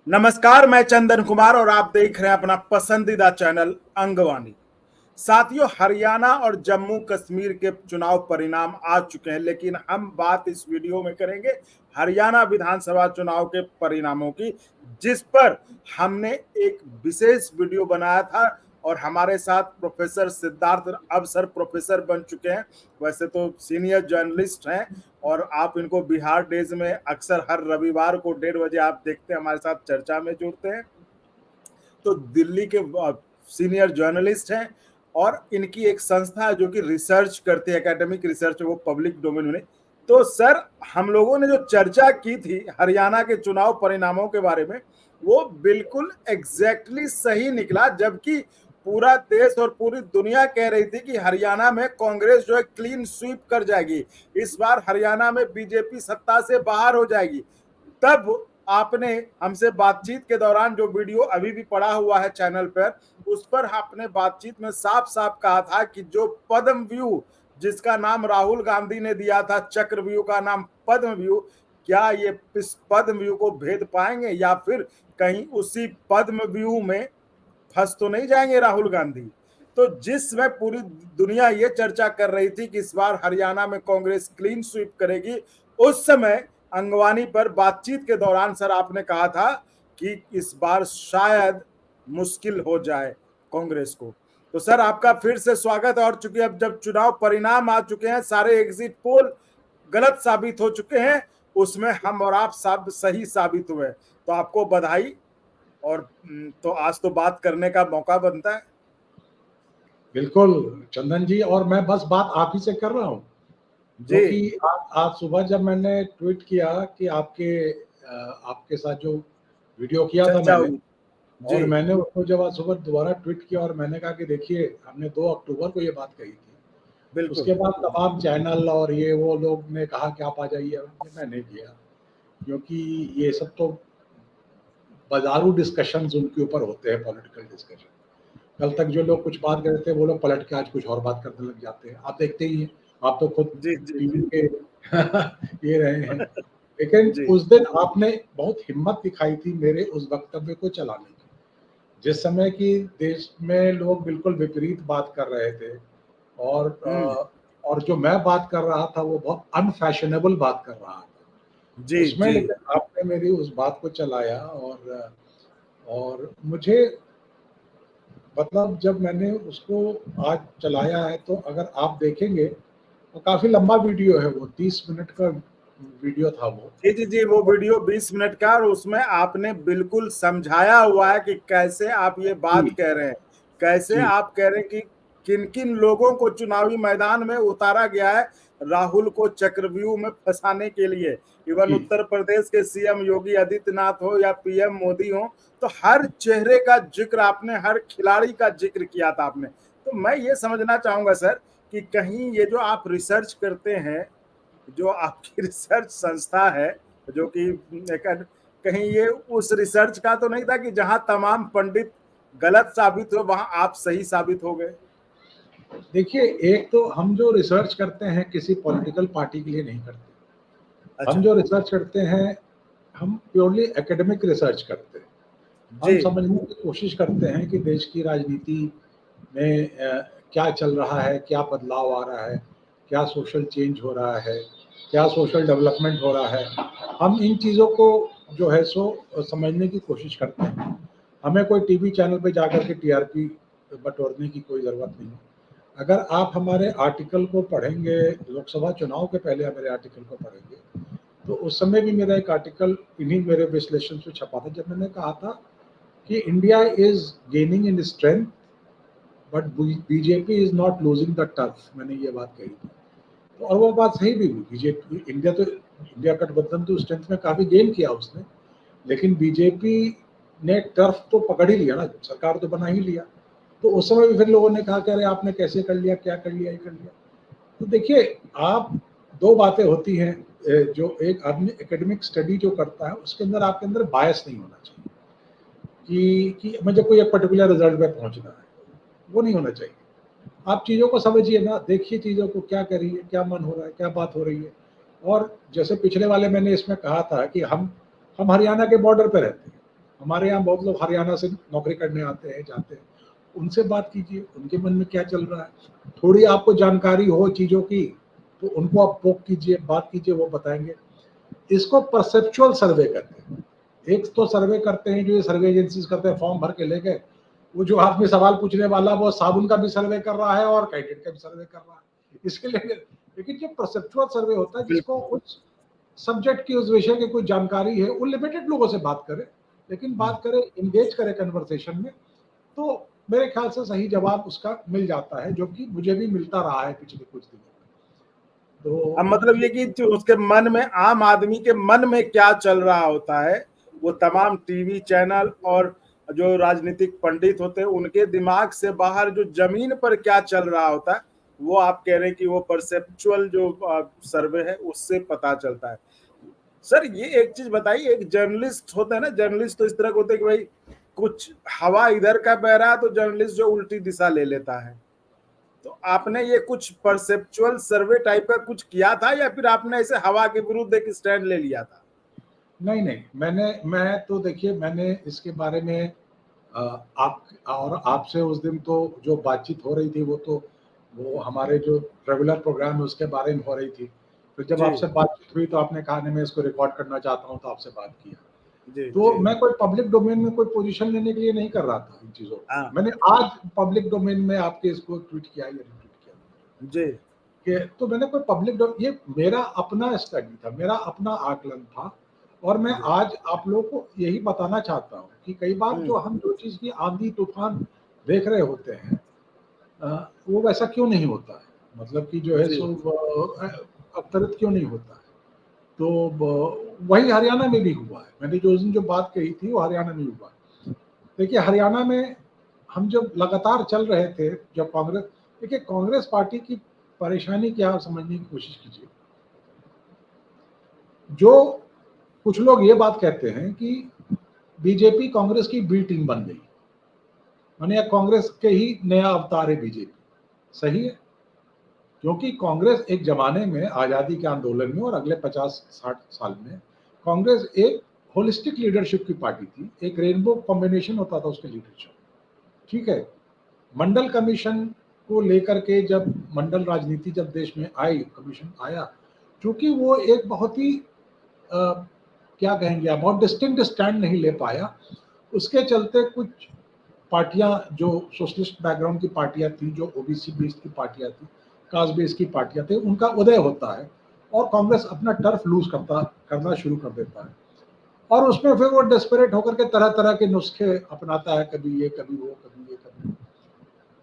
नमस्कार, मैं चंदन कुमार और आप देख रहे हैं अपना पसंदीदा चैनल अंगवानी। साथियों, हरियाणा और जम्मू कश्मीर के चुनाव परिणाम आ चुके हैं, लेकिन हम बात इस वीडियो में करेंगे हरियाणा विधानसभा चुनाव के परिणामों की, जिस पर हमने एक विशेष वीडियो बनाया था। और हमारे साथ प्रोफेसर सिद्धार्थ अब सर प्रोफेसर बन चुके हैं। वैसे तो सीनियर जर्नलिस्ट हैं और आप इनको बिहार डेज में अक्सर हर रविवार को 1:30 बजे आप देखते हैं, हमारे साथ चर्चा में जुड़ते हैं। तो दिल्ली के सीनियर जर्नलिस्ट हैं और इनकी एक संस्था है जो कि रिसर्च करती है, एकेडमिक रिसर्च, वो पब्लिक डोमेन में। तो सर, हम लोगों ने जो चर्चा की थी हरियाणा के चुनाव परिणामों के बारे में, वो बिल्कुल एग्जैक्टली सही निकला। जबकि पूरा देश और पूरी दुनिया कह रही थी कि हरियाणा में कांग्रेस जो है क्लीन स्वीप कर जाएगी, इस बार हरियाणा में बीजेपी सत्ता से बाहर हो जाएगी। तब आपने हमसे बातचीत के दौरान, जो वीडियो अभी भी पड़ा हुआ है चैनल पर, उस पर आपने बातचीत में साफ साफ कहा था कि जो पद्म व्यू, जिसका नाम राहुल गांधी ने दिया था, चक्रव्यूह का नाम पद्म व्यू, क्या ये इस पद्म व्यू को भेद पाएंगे या फिर कहीं उसी पद्म व्यू में फंस तो नहीं जाएंगे राहुल गांधी। तो जिसमें पूरी दुनिया ये चर्चा कर रही थी कि इस बार हरियाणा में कांग्रेस क्लीन स्वीप करेगी, उस समय अंगवानी पर बातचीत के दौरान सर आपने कहा था कि इस बार शायद मुश्किल हो जाए कांग्रेस को। तो सर, आपका फिर से स्वागत है। और चूंकि अब जब चुनाव परिणाम आ चुके हैं, सारे एग्जिट पोल गलत साबित हो चुके हैं, उसमें हम और आप सब सही साबित हुए, तो आपको बधाई। और तो आज तो बात करने का मौका बनता है। बिल्कुल चंदन जी, और मैं बस बात आप ही से कर रहा हूँ, जो जी कि आज सुबह जब मैंने ट्वीट किया कि आपके साथ जो वीडियो किया था चर्चा मैंने, हुई। जी और मैंने उसको जब आज सुबह दोबारा ट्वीट किया और मैंने कहा कि देखिए, हमने 2 अक्टूबर को ये बात कही थी। बिल्कुल। उसके बाद तमाम चैनल और ये वो लोग ने कहा कि आप आ जाइए, मैं नहीं किया, क्योंकि ये सब तो बाजारू डिस्कशंस उनके ऊपर होते हैं, पॉलिटिकल डिस्कशन। कल तक जो लोग कुछ बात करते थे वो लोग पलट के आज कुछ और बात करने लग जाते हैं, आप देखते ही हैं। आप तो खुद जी जी टीवी जी। के ये रहे हैं। लेकिन जी उस दिन आपने बहुत हिम्मत दिखाई थी मेरे उस वक्तव्य को चलाने की, जिस समय की देश में लोग बिल्कुल विपरीत बात कर रहे थे, और हम्म। और जो मैं बात कर रहा था वो बहुत अनफैशनेबल बात कर रहा था जी उसमें, जी। लेकिन आपने मेरी उस बात को चलाया। और मुझे, मतलब जब मैंने उसको आज चलाया है, तो अगर आप देखेंगे तो काफी लंबा वीडियो है, वो 30 मिनट का वीडियो था वो। जी जी जी, वो वीडियो 20 मिनट का, और उसमें आपने बिल्कुल समझाया हुआ है कि कैसे आप ये बात जी कह रहे हैं, कैसे जी आप कह रहे हैं कि किन किन लोगों को चुनावी मैदान में उतारा गया है राहुल को चक्रव्यूह में फंसाने के लिए। इवन जी उत्तर प्रदेश के सीएम योगी आदित्यनाथ हो या पीएम मोदी हो, तो हर चेहरे का जिक्र आपने, हर खिलाड़ी का जिक्र किया था आपने। तो मैं ये समझना चाहूंगा सर कि कहीं ये जो आप रिसर्च करते हैं, जो आपकी रिसर्च संस्था है, जो कि कहीं ये उस रिसर्च का तो नहीं था कि जहां तमाम पंडित गलत साबित हो वहां आप सही साबित हो गए। देखिए, एक तो हम जो रिसर्च करते हैं किसी पॉलिटिकल पार्टी के लिए नहीं करते। हम अच्छा। जो रिसर्च करते हैं, हम प्योरली एकेडमिक रिसर्च करते हैं। जी हम समझने की कोशिश करते हैं कि देश की राजनीति में क्या चल रहा है, क्या बदलाव आ रहा है, क्या सोशल चेंज हो रहा है, क्या सोशल डेवलपमेंट हो रहा है। हम इन चीज़ों को जो है सो समझने की कोशिश करते हैं। हमें कोई टीवी चैनल पे जाकर के टीआरपी बटोरने की कोई ज़रूरत नहीं है। अगर आप हमारे आर्टिकल को पढ़ेंगे, लोकसभा चुनाव के पहले हमारे आर्टिकल को पढ़ेंगे, तो उस समय भी मेरा एक आर्टिकल इन्हीं मेरे विश्लेषण से छपा था, जब मैंने कहा था कि India is gaining in strength but BJP is not losing the tough. मैंने ये बात कही थी, तो और वो बात सही भी हुई। बीजेपी, इंडिया गठबंधन तो स्ट्रेंथ में काफी गेन किया उसने, लेकिन बीजेपी ने टर्फ तो पकड़ ही लिया ना, सरकार तो बना ही लिया। तो उस समय भी फिर लोगों ने कहा कि अरे आपने कैसे कर लिया, क्या कर लिया, ये कर लिया। तो देखिए, आप, दो बातें होती हैं। जो एक आदमी एकेडमिक स्टडी जो करता है, उसके अंदर आपके अंदर बायस नहीं होना चाहिए कि मुझे कोई एक पर्टिकुलर रिजल्ट पे पहुंचना है, वो नहीं होना चाहिए। आप चीज़ों को समझिए ना, देखिए चीज़ों को, क्या कर रही है, क्या मन हो रहा है, क्या बात हो रही है। और जैसे पिछले वाले मैंने इसमें कहा था कि हम हरियाणा के बॉर्डर पे रहते हैं, हमारे यहाँ बहुत लोग हरियाणा से नौकरी करने आते हैं, जाते हैं, उनसे बात कीजिए, उनके मन में क्या चल रहा है। थोड़ी आपको जानकारी हो चीजों की तो उनको आप पोक कीजिए, बात कीजिए, वो बताएंगे। इसको परसेप्चुअल सर्वे कहते हैं। एक तो सर्वे करते हैं जो ये सर्वे एजेंसीज करते हैं, फॉर्म भर के ले गए, वो जो आदमी सवाल पूछने वाला वो साबुन का भी सर्वे कर रहा है और कैंडिडेट का भी सर्वे कर रहा है, इसके लिए। लेकिन जो परसेप्चुअल सर्वे होता है, जिसको उस सब्जेक्ट की, उस विषय की कोई जानकारी है, वो लिमिटेड लोगों से बात करे, लेकिन बात करे, इंगेज करे कन्वर्सेशन में, तो मेरे ख्याल से सही जवाब उसका मिल जाता है, जो कि मुझे भी मिलता रहा है पिछले कुछ दिनों में। तो अब मतलब ये कि जो उसके मन में, आम आदमी के मन में क्या चल रहा होता है, वो तमाम टीवी चैनल और जो राजनीतिक पंडित होते हैं उनके दिमाग से बाहर जो जमीन पर क्या चल रहा होता है, वो आप कह रहे हैं कि वो परसेप्चुअल जो सर्वे है उससे पता चलता है। सर ये एक चीज बताइए, एक जर्नलिस्ट होता है ना, जर्नलिस्ट तो इस तरह के होते हैं कि भाई कुछ हवा इधर का बह रहा है तो जर्नलिस्ट जो उल्टी दिशा ले लेता है। तो आपने ये कुछ परसेप्चुअल सर्वे टाइप का कुछ किया था या फिर आपने ऐसे हवा के विरुद्ध एक स्टैंड ले लिया था? नहीं नहीं, मैं तो देखिए, मैंने इसके बारे में आप और आपसे उस दिन तो जो बातचीत हो रही थी वो हमारे जो रेगुलर प्रोग्राम है उसके बारे में हो रही थी। फिर जब जी आपसे बातचीत हुई तो आपने कहा नहीं मैं इसको रिकॉर्ड करना चाहता हूँ, तो आपसे बात किया। जी तो जी। मैं कोई पब्लिक डोमेन में कोई पोजीशन लेने के लिए नहीं कर रहा था इन चीज़ों को। हाँ मैंने आज पब्लिक डोमेन में आपके इसको ट्वीट किया या रिट्वीट किया जी कि तो मैंने कोई ये मेरा अपना स्टडी था, मेरा अपना आकलन था, और मैं जी। आज आप लोगों को यही बताना चाहता हूँ कि कई बार हम्म, जो चीज़ की आंधी तूफान देख रहे होते हैं, वो वैसा क्यों नहीं होता है, मतलब कि जो है जी सो अवतरित क्यों नहीं होता है। तो वही हरियाणा में भी हुआ है। मैंने जो उस दिन जो बात कही थी वो हरियाणा में हुआ है। देखिए हरियाणा में हम जब लगातार चल रहे थे, जब कांग्रेस, देखिए कांग्रेस पार्टी की परेशानी क्या आप समझने की कोशिश कीजिए। जो कुछ लोग ये बात कहते हैं कि बीजेपी कांग्रेस की बी टीम बन गई, माने कांग्रेस के ही नया अवतार है बीजेपी। सही है, क्योंकि कांग्रेस एक जमाने में आजादी के आंदोलन में और अगले 50-60 साल में कांग्रेस एक होलिस्टिक लीडरशिप की पार्टी थी, एक रेनबो कॉम्बिनेशन होता था उसके लीडरशिप। ठीक है, मंडल कमीशन को लेकर के जब मंडल राजनीति जब देश में आई, कमीशन आया, क्योंकि वो एक बहुत ही क्या कहेंगे आप, बहुत डिस्टिंक्ट स्टैंड नहीं ले पाया, उसके चलते कुछ पार्टियां जो सोशलिस्ट बैकग्राउंड की पार्टियां थी, जो ओबीसी बेस्ड की पार्टियां थी, कास्ट बेस्ड की पार्टियां थी, उनका उदय होता है और कांग्रेस अपना टर्फ लूज करना शुरू कर देता है। और उसमें फिर वो डेस्परेट होकर के तरह तरह के नुस्खे अपनाता है, कभी ये कभी वो, कभी ये कभी वो।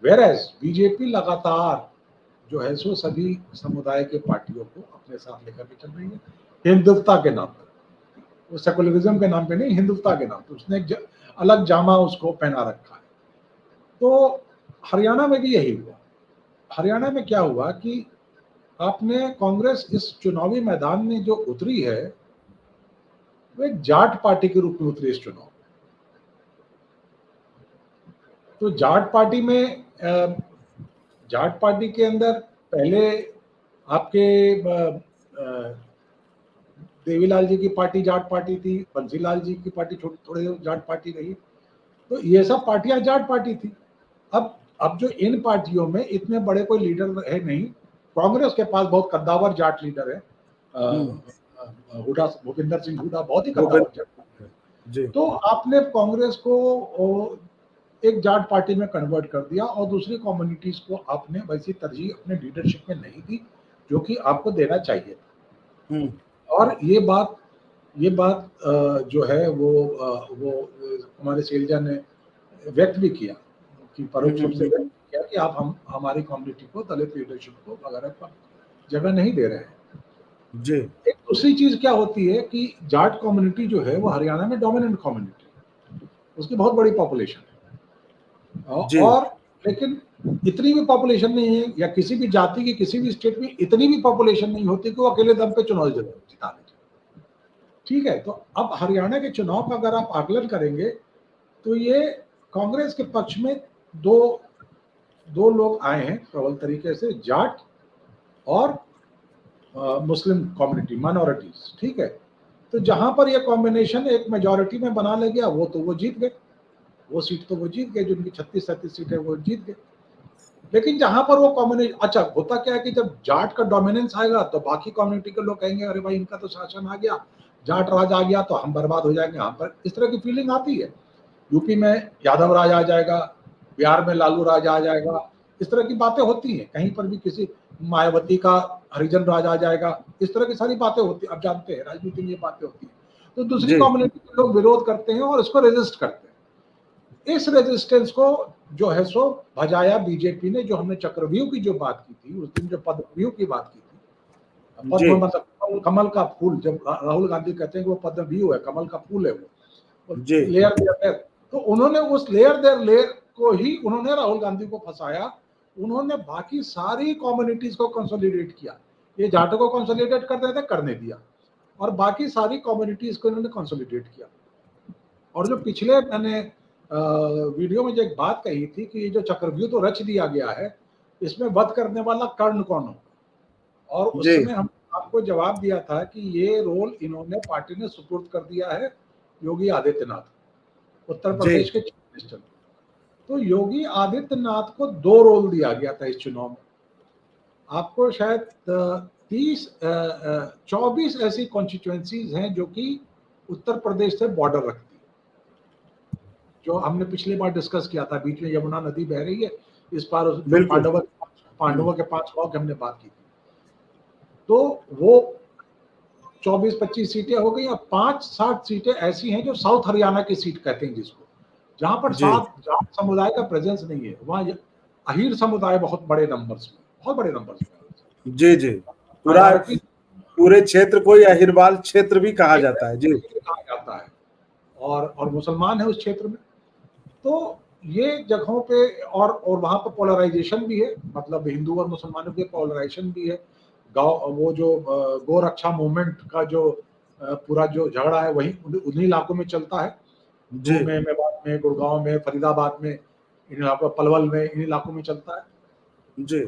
वेरएज बीजेपी लगातार जो है सो सभी समुदाय के पार्टियों को अपने साथ लेकर के चल रही है, हिंदुत्वता के नाम पर। वो सेकुलरिज्म के नाम पे नहीं, हिंदुत्वता के नाम पे उसने एक अलग जामा उसको पहना रखा है। तो हरियाणा में भी यही हुआ। हरियाणा में क्या हुआ कि आपने कांग्रेस इस चुनावी मैदान में जो उतरी है, वो एक जाट पार्टी के रूप में उतरी इस चुनाव। तो जाट पार्टी में जाट पार्टी के अंदर पहले आपके देवीलाल जी की पार्टी जाट पार्टी थी, बंसीलाल जी की पार्टी थोड़ी जाट पार्टी रही। तो ये सब पार्टियां जाट पार्टी थी। अब जो इन पार्टियों में इतने बड़े कोई लीडर है नहीं। कांग्रेस के पास बहुत कद्दावर जाट लीडर है, हम्म, हुडा, भूपिंदर सिंह हुडा बहुत ही गोविंद कद्दावर जाट लीडर है। जी तो आपने कांग्रेस को एक जाट पार्टी में कन्वर्ट कर दिया और दूसरी कम्युनिटीज को आपने वैसी तरजीह अपने लीडरशिप में नहीं दी जो कि आपको देना चाहिए था। हम्म, और ये बात जो है वो हमारे शैलजा ने व्यक्त भी किया कि परोक्ष रूप से हम्म, व्यक्त किया कि आप हमारी कम्युनिटी को, दलित लीडरशिप को वगैरह पर जगह नहीं दे रहे हैं। जी एक दूसरी चीज क्या होती है कि जाट कम्युनिटी जो है वो हरियाणा में डोमिनेंट कम्युनिटी, उसकी बहुत बड़ी पॉपुलेशन है। जी और लेकिन इतनी भी पॉपुलेशन नहीं है, या किसी भी जाति की किसी भी स्टेट में इतनी भी पॉपुलेशन नहीं होती कि वो अकेले दम पे चुनाव जिता ले। ठीक है, तो अब हरियाणा के चुनाव का अगर आप आकलन करेंगे तो ये कांग्रेस के पक्ष में दो दो लोग आए हैं प्रबल तरीके से, जाट और मुस्लिम कम्युनिटी माइनॉरिटीज। ठीक है, तो जहां पर ये कॉम्बिनेशन एक मेजॉरिटी में बना ले गया, वो जीत गए, वो सीट तो वो जीत गए, जो उनकी 36-37 सीट है वो जीत गए। लेकिन जहां पर वो कम्युनिटी, अच्छा होता क्या है कि जब जाट का डोमिनेंस आएगा तो बाकी कम्युनिटी के लोग कहेंगे अरे भाई इनका तो शासन आ गया, जाट राज आ गया तो हम बर्बाद हो जाएंगे, हम पर इस तरह की फीलिंग आती है। यूपी में यादव राज आ जाएगा, बिहार में लालू राज आ जाएगा, इस तरह की बातें होती हैं। कहीं पर भी किसी मायावती का हरिजन राज आ जाएगा, इस तरह की सारी बातें होती है। आप जानते हैं राजनीति में ये बातें होती है। तो दूसरी जी कम्युनिटी के लोग विरोध करते हैं और इसको रेजिस्ट करते हैं। इस रेजिस्टेंस को जो है सो भजाया बीजेपी ने। जो हमने चक्रव्यूह की जो बात की थी उस दिन, जो पद्मव्यूह की बात की थी, जी पद्म मतलब कमल का फूल, जब राहुल गांधी कहते हैं कि वो पद्मव्यूह है, कमल का फूल है वो जी लेयर देयर, तो उन्होंने उस लेयर देयर लेयर को ही उन्होंने राहुल गांधी को फंसाया। उन्होंने बाकी सारी कम्युनिटीज को कंसोलिडेट किया। ये जाटों को कंसोलिडेट कर देते करने दिया, और बाकी सारी कम्युनिटीज को इन्होंने कंसोलिडेट किया। और जो पिछले मैंने वीडियो में जो एक बात कही थी कि ये जो चक्रव्यूह तो रच दिया गया है, इसमें वध करने वाला कर्ण कौन हो, और उस जी समय हम आपको जवाब दिया था कि ये रोल इन्होंने पार्टी ने सुपुर्द कर दिया है योगी आदित्यनाथ, उत्तर जी प्रदेश के चीफ मिनिस्टर। तो योगी आदित्यनाथ को 2 रोल दिया गया था इस चुनाव में। आपको शायद 24 ऐसी कॉन्स्टिट्यूएंसीज हैं जो कि उत्तर प्रदेश से बॉर्डर रखती है, जो हमने पिछली बार डिस्कस किया था। बीच में यमुना नदी बह रही है, इस पार जो बिल्कुल पांडवों के 5 गांव की हमने बात की थी। तो वो 24-25 सीटें हो गई, और 5-7 सीटें ऐसी हैं जो साउथ हरियाणा की सीट कहते हैं जिसको, जहां पर जी जाट समुदाय का प्रेजेंस नहीं है। वहां अहीर समुदाय बहुत बड़े नंबर्स में जी जी पूरा माइनॉरिटी पूरे क्षेत्र को या अहिरवाल क्षेत्र भी कहा जाता है। जी कहा जाता है, और मुसलमान है उस क्षेत्र में। तो ये जगहों पे, और वहां पर पोलराइजेशन भी है, मतलब हिंदू और मुसलमानों के पोलराइजेशन भी है। गांव वो जो गोरक्षा मूवमेंट का जो पूरा जो झगड़ा है वही उन्हीं इलाकों में चलता है। जी नूह में, मेवात में, गुड़गांव में, फरीदाबाद में, इन इलाकों, पलवल में, इन इलाकों में चलता है। जी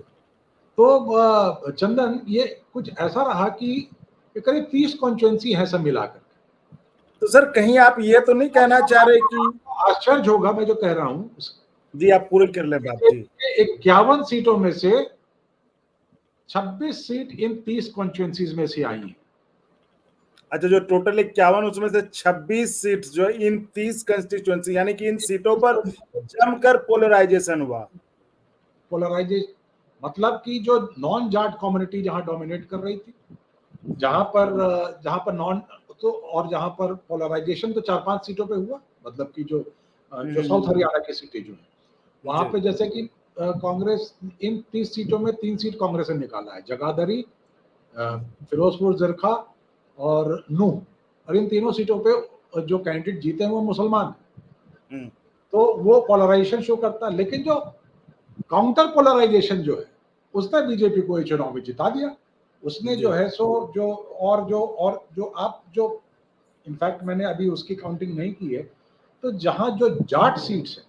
तो चंदन, ये कुछ ऐसा रहा कि करीब 30 कॉन्स्टिट्यूएंसी है सब मिलाकर। तो सर कहीं आप ये तो नहीं कहना चाह रहे कि, आश्चर्य होगा मैं जो कह रहा हूँ, जी आप पूरे कर ले बात। जी 51 सीटों में से 26 सीट इन 30 कॉन्स्टिट्यूएंसीज में से आई हैं। अच्छा, जो टोटल 51 उसमें से 26 सीट जो इन 30 कंस्टिट्यूएंसी, यानी कि इन सीटों पर जमकर पोलराइजेशन हुआ। पोलराइजेशन मतलब कि जो नॉन जाट कम्युनिटी जहां डोमिनेट कर रही थी, जहां पर नॉन, तो और जहां पर पोलराइजेशन तो 4-5 सीटों पे हुआ, मतलब कि जो साउथ हरियाणा की सीटें जो है वहां पे, जैसे कि कांग्रेस इन 30 सीटों में 3 सीट कांग्रेस ने निकाला है, जगाधरी, फिरोजपुर जरखा और नूह। और इन तीनों सीटों पे जो कैंडिडेट जीते हैं वो मुसलमान हैं। तो वो पोलराइजेशन शो करता है। लेकिन जो काउंटर पोलराइजेशन जो है, उसने बीजेपी को चुनाव में जिता दिया। उसने जो है सो जो आप जो इनफैक्ट मैंने अभी उसकी काउंटिंग नहीं की है, तो जहां जो जाट सीट्स है,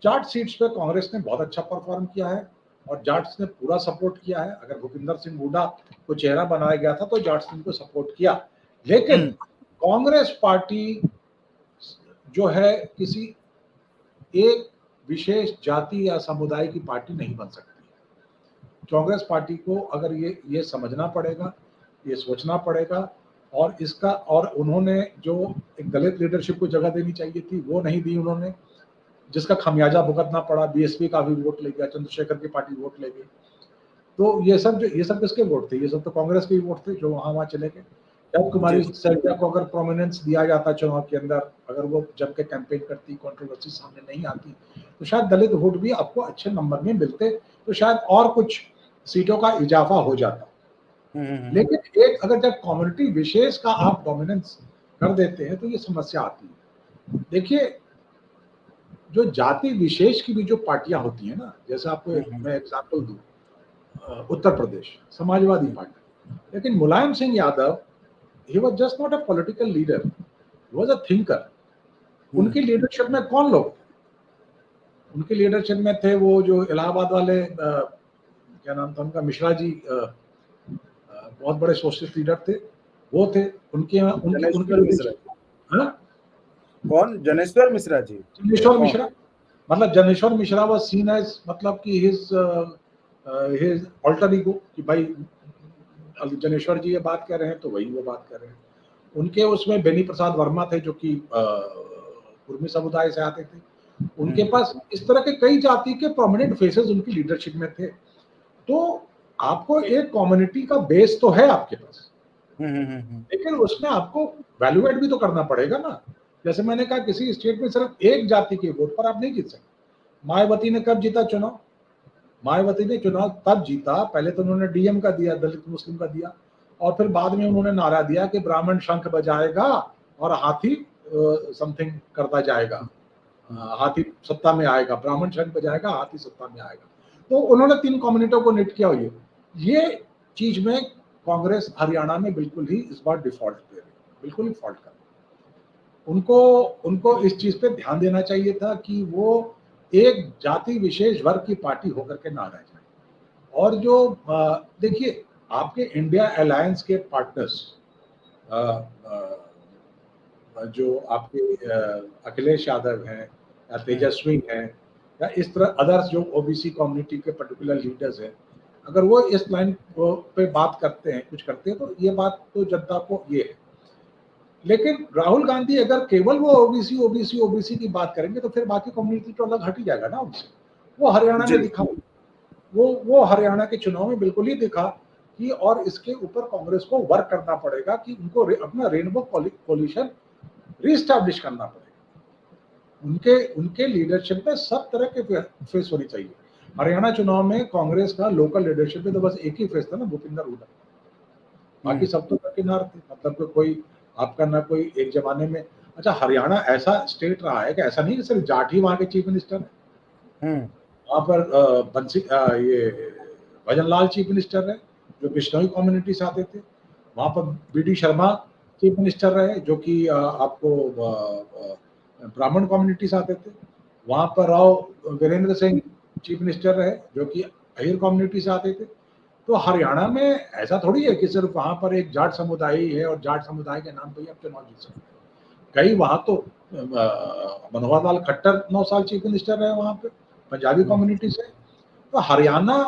जाट सीट्स पे कांग्रेस ने बहुत अच्छा परफॉर्म किया है, और जाट्स ने पूरा सपोर्ट किया है। अगर भूपिंदर सिंह हुड्डा को चेहरा बनाया गया था तो जाट्स ने उनको सपोर्ट किया। लेकिन कांग्रेस पार्टी जो है किसी एक विशेष जाति या समुदाय की पार्टी नहीं बन सकती। कांग्रेस पार्टी को अगर ये समझना पड़ेगा, ये सोचना पड़ेगा, और इसका, और उन्होंने जो एक दलित लीडरशिप को जगह देनी चाहिए थी वो नहीं दी उन्होंने, जिसका खमियाजा भुगतना पड़ा। बीएसपी का भी वोट ले गया, चंद्रशेखर की पार्टी वोट ले गई। तो ये सब किसके वोट थे? ये सब तो कांग्रेस के वोट थे जो वहां चले गए। जब कुमारी सैलजा को अगर प्रोमिनेंस दिया जाता चुनाव के अंदर, अगर वो जम के कैंपेन करती, कंट्रोवर्सी सामने नहीं आती, तो शायद दलित वोट भी आपको अच्छे नंबर में मिलते, तो शायद और कुछ सीटों का इजाफा हो जाता। लेकिन एक अगर जब कम्युनिटी विशेष का आप डोमिनेंस कर देते हैं तो ये समस्या आती है। देखिए, जो जाति विशेष की भी जो पार्टियां होती हैं ना, जैसे आपको मैं एग्जांपल दूं, उत्तर प्रदेश समाजवादी पार्टी, लेकिन Mulayam Singh Yadav, he was just not a political leader, he was a thinker। उनकी लीडरशिप में कौन लोग थे? उनकी लीडरशिप में थे वो जो इलाहाबाद वाले, क्या नाम था उनका, मिश्रा जी, बहुत बड़े सोशलिस्ट लीडर थे। वो थे उनके उनके जनेश्वर मिश्रा। हाँ, कौन? जनेश्वर मिश्रा जी? जनेश्वर मिश्रा, मतलब Janeshwar Mishra was seen as, मतलब कि हिज अल्टर ईगो, कि भाई जनेश्वर जी ये बात कह रहे हैं तो वही वो बात कर रहे हैं। उनके उसमें बेनी प्रसाद वर्मा थे जो कि कुर्मी समुदाय से आते थे। उनके पास इस तरह के कई जाति के प्रोमिनेंट फेसेस उनकी लीडरशिप में थे। तो आपको एक कम्युनिटी का बेस तो है आपके पास, लेकिन उसमें आपको वैल्यू एड भी तो करना पड़ेगा ना। जैसे मैंने कहा, किसी स्टेट में सिर्फ एक जाति के वोट पर आप नहीं जीत सकते। मायावती ने कब जीता चुनाव? मायावती ने चुनाव तब जीता, पहले तो उन्होंने डीएम का दिया, दलित मुस्लिम का दिया, और फिर बाद में उन्होंने नारा दिया कि ब्राह्मण शंख बजाएगा और हाथी समथिंग करता जाएगा, हाथी सत्ता में आएगा, ब्राह्मण शंख बजाएगा, हाथी सत्ता में आएगा। तो उन्होंने 3 कम्युनिटियों को निट किया हुई है। ये चीज में कांग्रेस हरियाणा में बिल्कुल ही इस बार डिफॉल्ट दे रही, बिल्कुल ही फॉल्ट कर। उनको इस चीज पे ध्यान देना चाहिए था कि वो एक जाति विशेष वर्ग की पार्टी होकर के ना रह जाए। और जो देखिए, आपके इंडिया अलायंस के पार्टनर्स जो आपके अखिलेश यादव हैं या तेजस्वी हैं या इस तरह अदर्स जो ओबीसी कम्युनिटी के पर्टिकुलर लीडर्स हैं, अगर वो इस लाइन पे बात करते हैं, कुछ करते हैं, तो ये बात तो जनता को ये है। लेकिन राहुल गांधी अगर केवल वो ओबीसी ओबीसी ओबीसी की बात करेंगे तो फिर बाकी कम्युनिटी तो अलग हट ही जाएगा ना उनसे। वो हरियाणा में दिखा, वो हरियाणा के चुनाव में बिल्कुल ही दिखा कि, और इसके ऊपर कांग्रेस को वर्क करना पड़ेगा कि उनको अपना रेनबो कोलिशन रीस्टैब्लिश करना पड़ेगा। उनके लीडरशिप में सब तरह के फेस होनी चाहिए। हरियाणा चुनाव में कांग्रेस का लोकल लीडरशिप में तो बस एक ही फेस था ना, भूपिंदर हुड्डा, बाकी सब तो किनार थे। मतलब कोई आपका ना कोई एक जमाने में, अच्छा हरियाणा ऐसा स्टेट रहा है कि ऐसा नहीं कि सिर्फ जाट ही वहां के चीफ मिनिस्टर है। वहां पर बंसी ये भजन लाल चीफ मिनिस्टर रहे जो बिश्नोई कम्युनिटी से आते थे। वहां पर बीडी शर्मा चीफ मिनिस्टर रहे जो कि आपको ब्राह्मण कम्युनिटी से आते थे। वहां पर राव वीरेंद्र सिंह चीफ मिनिस्टर रहे जो कि अहिर कम्युनिटी से आते थे। तो हरियाणा में ऐसा थोड़ी है कि सिर्फ वहां पर एक जाट समुदाय ही है और जाट समुदाय के नाम पर ही आप चुनाव जीत सकते हैं। कई वहां तो मनोहर लाल खट्टर 9 साल चीफ मिनिस्टर रहे वहां पे पंजाबी कम्युनिटी से। तो हरियाणा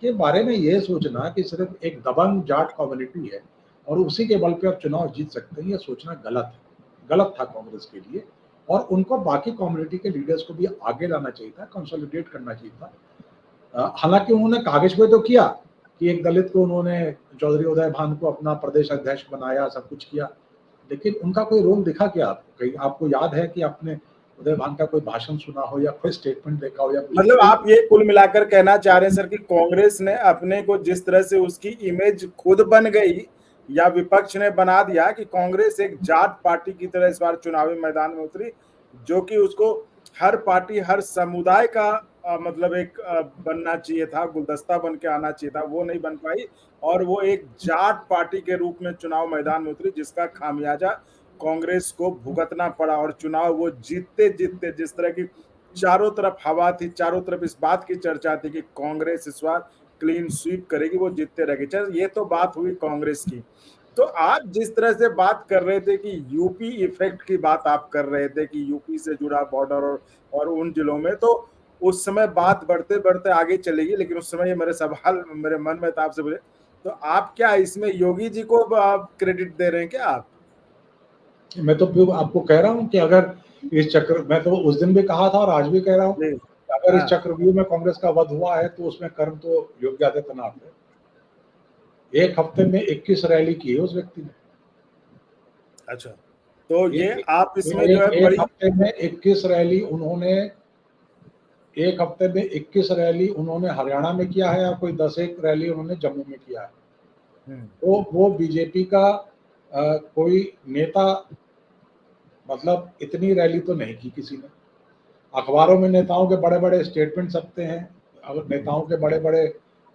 के बारे में ये सोचना कि सिर्फ एक दबंग जाट कम्युनिटी है और उसी के बल पे आप चुनाव जीत सकते हैं, ये सोचना गलत है, गलत था कांग्रेस के लिए। और उनको बाकी कम्युनिटी के लीडर्स को भी आगे लाना चाहिए था, कंसोलिडेट करना चाहिए था। हालांकि उन्होंने कागज पे तो किया कि एक दलित को उन्होंने, चौधरी उदय भान को अपना प्रदेश अध्यक्ष बनाया, सब कुछ किया, लेकिन उनका कोई रोल दिखा क्या आपको? कहीं आपको याद है कि आपने उदय भान का कोई भाषण सुना हो या कोई स्टेटमेंट देखा हो? या मतलब आप ये कुल मिलाकर कहना चाह रहे हैं सर कि कांग्रेस ने अपने को जिस तरह से उसकी इमेज खुद बन गई या विपक्ष ने बना दिया कि कांग्रेस एक जाट पार्टी की तरह इस बार चुनावी मैदान में उतरी, जो कि उसको हर पार्टी हर समुदाय का मतलब एक बनना चाहिए था, गुलदस्ता बन के आना चाहिए था, वो नहीं बन पाई और वो एक जाट पार्टी के रूप में चुनाव मैदान में उतरी, जिसका खामियाजा कांग्रेस को भुगतना पड़ा। और चुनाव वो जीतते जीतते, जिस तरह की चारों तरफ हवा थी, चारों तरफ इस बात की चर्चा थी कि कांग्रेस इस बार क्लीन स्वीप करेगी, वो जीतते रहेगी। चल, ये तो बात हुई कांग्रेस की। तो आप जिस तरह से बात कर रहे थे कि यूपी इफेक्ट की बात आप कर रहे थे कि यूपी से जुड़ा बॉर्डर और उन जिलों में, तो उस समय बात बढ़ते बढ़ते आगे चलेगी, लेकिन उस समय ये मेरे सवाल मेरे मन में था आपसे बोले, तो आप क्या इसमें योगी जी को क्रेडिट दे रहे हैं क्या आप? मैं तो आपको कह रहा हूं कि अगर इस चक्र, मैं तो उस दिन भी कहा था और आज भी कह रहा हूं, अगर इस चक्रव्यूह में कांग्रेस का वध हुआ है तो उसमें कर्म तो योगी आदित्यनाथ है। एक हफ्ते में 21 रैली की है उस व्यक्ति ने। अच्छा, तो ये आप इसमें जो है एक हफ्ते में 21 रैली उन्होंने, एक हफ्ते में 21 रैली उन्होंने हरियाणा में किया है और कोई 10-1 रैली उन्होंने जम्मू में किया है। तो वो बीजेपी का कोई नेता, मतलब इतनी रैली तो नहीं की किसी ने। अखबारों में नेताओं के बड़े बड़े स्टेटमेंट छपते हैं, नेताओं के बड़े बड़े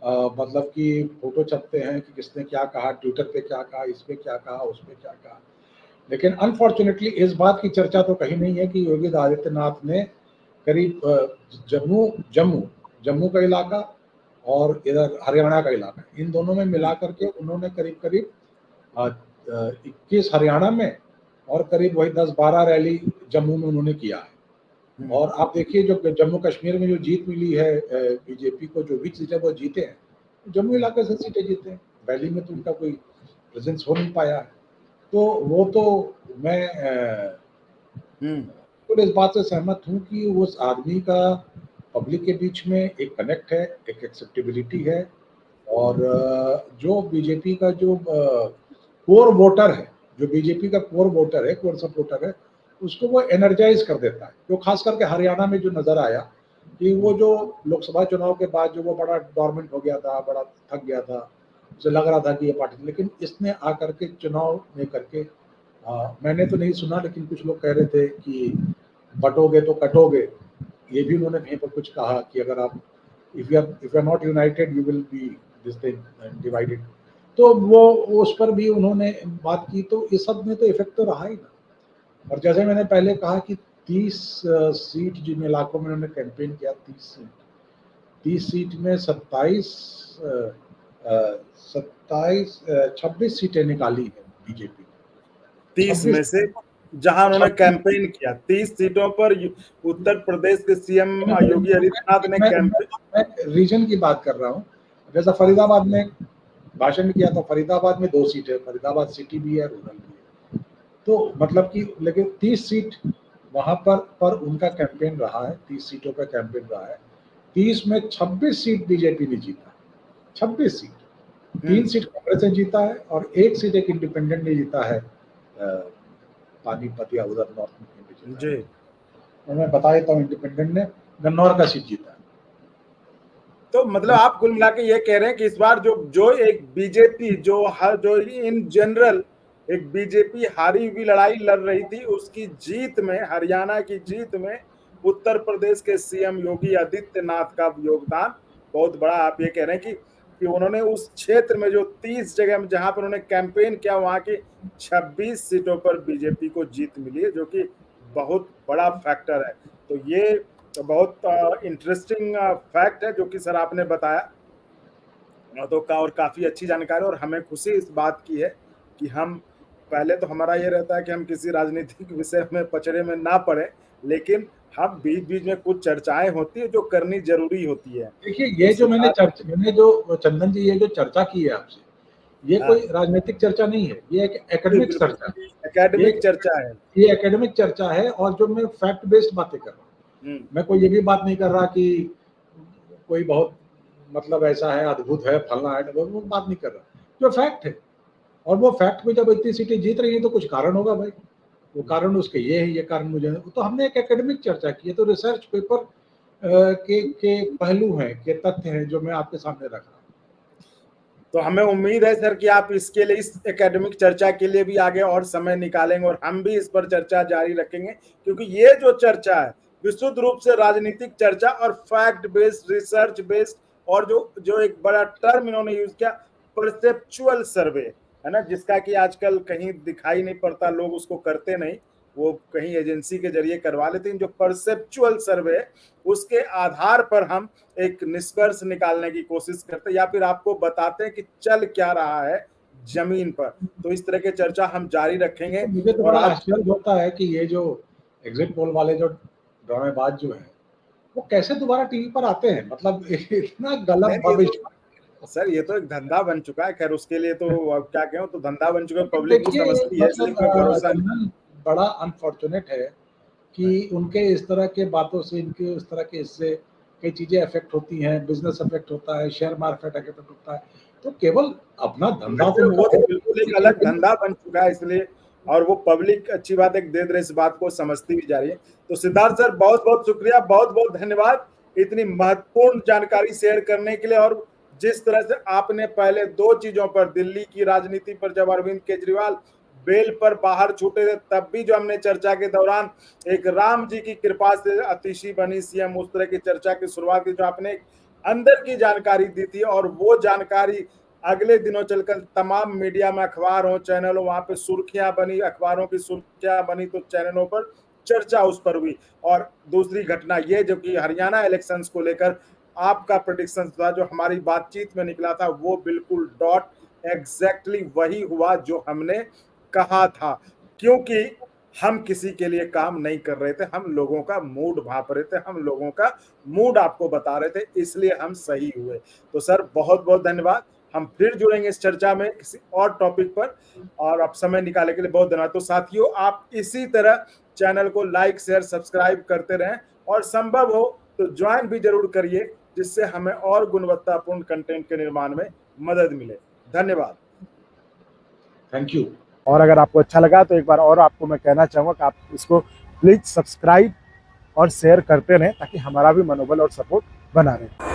मतलब कि फोटो छपते हैं कि किसने क्या कहा, ट्विटर पे क्या कहा, इस पे क्या कहा, उस पे क्या कहा, लेकिन अनफॉर्चुनेटली इस बात की चर्चा तो कहीं नहीं है कि योगी आदित्यनाथ ने करीब जम्मू का इलाका और इधर हरियाणा का इलाका, इन दोनों में मिला करके उन्होंने करीब करीब 21 हरियाणा में और करीब वही 10-12 रैली जम्मू में उन्होंने किया है। और आप देखिए जो जम्मू कश्मीर में जो जीत मिली है बीजेपी को, जो भी सीटें वो जीते हैं, जम्मू इलाके से सीटें जीते हैं, वैली में तो उनका कोई प्रेजेंस हो नहीं पाया है। तो वो तो मैं तो इस बात से सहमत हूँ कि उस आदमी का पब्लिक के बीच में एक कनेक्ट है, एक एक्सेप्टेबिलिटी है, और जो बीजेपी का जो कोर वोटर है, जो बीजेपी का कोर वोटर है, कोर सपोर्टर है, उसको वो एनर्जाइज कर देता है। जो खास करके हरियाणा में जो नजर आया कि वो जो लोकसभा चुनाव के बाद जो वो बड़ा डोरमेंट हो गया था, बड़ा थक गया था, उसे लग रहा था कि ये पार्टी, लेकिन इसने आकर के चुनाव में करके मैंने तो नहीं सुना, लेकिन कुछ लोग कह रहे थे कि बटोगे तो कटोगे। ये भी उन्होंने कहीं पर कुछ कहा कि अगर आप if you are not united you will be this thing divided. तो वो उस पर भी उन्होंने बात की, तो इस सब में तो इफेक्ट तो रहा ही ना। और जैसे मैंने पहले कहा कि 30 सीट जिन इलाकों में उन्होंने कैंपेन किया, 30 सीट में 26 सीटें निकाली है बीजेपी। 30 में से जहां उन्होंने कैंपेन किया, 30 सीटों पर उत्तर प्रदेश के सीएम योगी आदित्यनाथ ने कैंपेन। मैं रीजन की बात कर रहा हूँ। जैसा फरीदाबाद में भाषण किया था, फरीदाबाद में 2 सीट है, फरीदाबाद सिटी भी है, रूरल भी है। तो मतलब कि लेकिन 30 सीट वहां पर उनका कैंपेन रहा है, 30 सीटों पर कैंपेन रहा है। 30 में 26 सीट बीजेपी ने जीता, 26 सीट, 3 सीट कांग्रेस ने जीता है और 1 सीट एक इंडिपेंडेंट ने जीता है, पानीपत या उधर नॉर्थ में जी। और मैं बता देता हूँ, इंडिपेंडेंट ने गन्नौर का सीट जीता। तो मतलब आप कुल मिला के ये कह रहे हैं कि इस बार जो एक बीजेपी जो इन जनरल एक बीजेपी हारी हुई लड़ाई लड़ रही थी, उसकी जीत में, हरियाणा की जीत में उत्तर प्रदेश के सीएम योगी आदित्यनाथ का योगदान बहुत बड़ा। आप ये कह रहे हैं कि उन्होंने उस क्षेत्र में जो 30 जगह में जहां पर उन्होंने कैंपेन किया, वहां की 26 सीटों पर बीजेपी को जीत मिली है, जो कि बहुत बड़ा फैक्टर है। तो ये तो बहुत इंटरेस्टिंग फैक्ट है जो कि सर आपने बताया, तो और काफी अच्छी जानकारी। और हमें खुशी इस बात की है कि हम पहले तो हमारा ये रहता है कि हम किसी राजनीतिक विषय में पचड़े में ना पड़े, लेकिन हम बीच बीच में कुछ चर्चाएं होती है जो करनी जरूरी होती है। देखिए, ये जो मैंने जो चंदन जी ये जो चर्चा की है आपसे, ये कोई राजनीतिक चर्चा नहीं है, ये एक एकेडमिक चर्चा है, एकेडमिक चर्चा है, ये एकेडमिक चर्चा है। और जो मैं फैक्ट बेस्ड बातें कर रहा हूँ, मैं कोई ये भी बात नहीं कर रहा कि कोई बहुत मतलब ऐसा है, अद्भुत है, फलना है, वो बात नहीं कर रहा, जो फैक्ट है। और वो फैक्ट में जब इतनी सीटें जीत रही है तो कुछ कारण होगा भाई, वो कारण उसके ये है, ये कारण मुझे, तो हमने एक एकेडमिक चर्चा की है, तो रिसर्च पेपर के पहलू हैं, के तथ्य हैं जो मैं आपके सामने रख रहा हूँ। तो हमें उम्मीद है सर कि आप इसके लिए, इस एकेडमिक चर्चा के लिए भी आगे और समय निकालेंगे और हम भी इस पर चर्चा जारी रखेंगे, क्योंकि ये जो चर्चा है विशुद्ध रूप से राजनीतिक चर्चा और फैक्ट बेस्ड, रिसर्च बेस्ड, और जो एक बड़ा टर्म इन्होंने यूज किया, परसेप्चुअल सर्वे, है ना, जिसका कि आजकल कहीं दिखाई नहीं पड़ता, लोग उसको करते नहीं, वो कहीं एजेंसी के जरिए करवा लेते हैं। जो परसेप्चुअल सर्वे, उसके आधार पर हम एक निष्कर्ष निकालने की कोशिश करते हैं या फिर आपको बताते हैं कि चल क्या रहा है जमीन पर। तो इस तरह के चर्चा हम जारी रखेंगे। तो मुझे तो बड़ा आश्चर्य होता है कि ये जो एग्जिट पोल वाले जो ड्रामेबाज जो है, वो कैसे दोबारा टीवी पर आते हैं, मतलब इतना गलत भविष्य। सर ये तो एक धंधा बन चुका है, खैर उसके लिए तो अब क्या कहें, तो धंधा बन चुका है, पब्लिक को समझती है, इसलिए कोई भरोसा नहीं। बड़ा अनफॉर्चुनेट है कि उनके इस तरह के बातों से, इनके इस तरह के इससे कई चीजें अफेक्ट होती हैं, बिजनेस अफेक्ट होता है, शेयर मार्केट अफेक्ट होता है, तो केवल अपना धंधा तो वो बिल्कुल एक अलग धंधा बन चुका है, इसलिए, और वो पब्लिक अच्छी बात एक देर इस बात को समझती भी जा रही है। तो सिद्धार्थ सर बहुत बहुत शुक्रिया, बहुत बहुत धन्यवाद इतनी महत्वपूर्ण जानकारी शेयर करने के लिए। और जिस तरह से आपने पहले 2 चीजों पर, दिल्ली की राजनीति पर जब अरविंद केजरीवाल बेल पर बाहर छूटे थे, तब भी जो हमने चर्चा के दौरान एक राम जी की कृपा से अतिशी बनी सीएम, उस तरह की चर्चा की शुरुआत की, जो आपने अंदर की जानकारी दी थी, और वो जानकारी अगले दिनों चलकर तमाम मीडिया में, अखबार हो, चैनल हो, वहां पे सुर्खियां बनी, अखबारों की सुर्खियां बनी, तो चैनलों पर चर्चा उस पर हुई। और दूसरी घटना ये, जो कि हरियाणा इलेक्शंस को लेकर आपका प्रेडिक्शन था, जो हमारी बातचीत में निकला था, वो बिल्कुल डॉट एग्जैक्टली वही हुआ जो हमने कहा था, क्योंकि हम किसी के लिए काम नहीं कर रहे थे, हम लोगों का मूड भाप रहे थे, हम लोगों का मूड आपको बता रहे थे, इसलिए हम सही हुए। तो सर बहुत बहुत धन्यवाद। हम फिर जुड़ेंगे इस चर्चा में किसी और टॉपिक पर, और आप समय निकालने के लिए बहुत धन्यवाद। तो साथियों, आप इसी तरह चैनल को लाइक शेयर सब्सक्राइब करते रहें, और संभव हो तो ज्वाइन भी जरूर करिए, जिससे हमें और गुणवत्तापूर्ण कंटेंट के निर्माण में मदद मिले। धन्यवाद। Thank you. और अगर आपको अच्छा लगा तो एक बार और आपको मैं कहना चाहूँगा कि आप इसको प्लीज सब्सक्राइब और शेयर करते रहें, ताकि हमारा भी मनोबल और सपोर्ट बना रहे।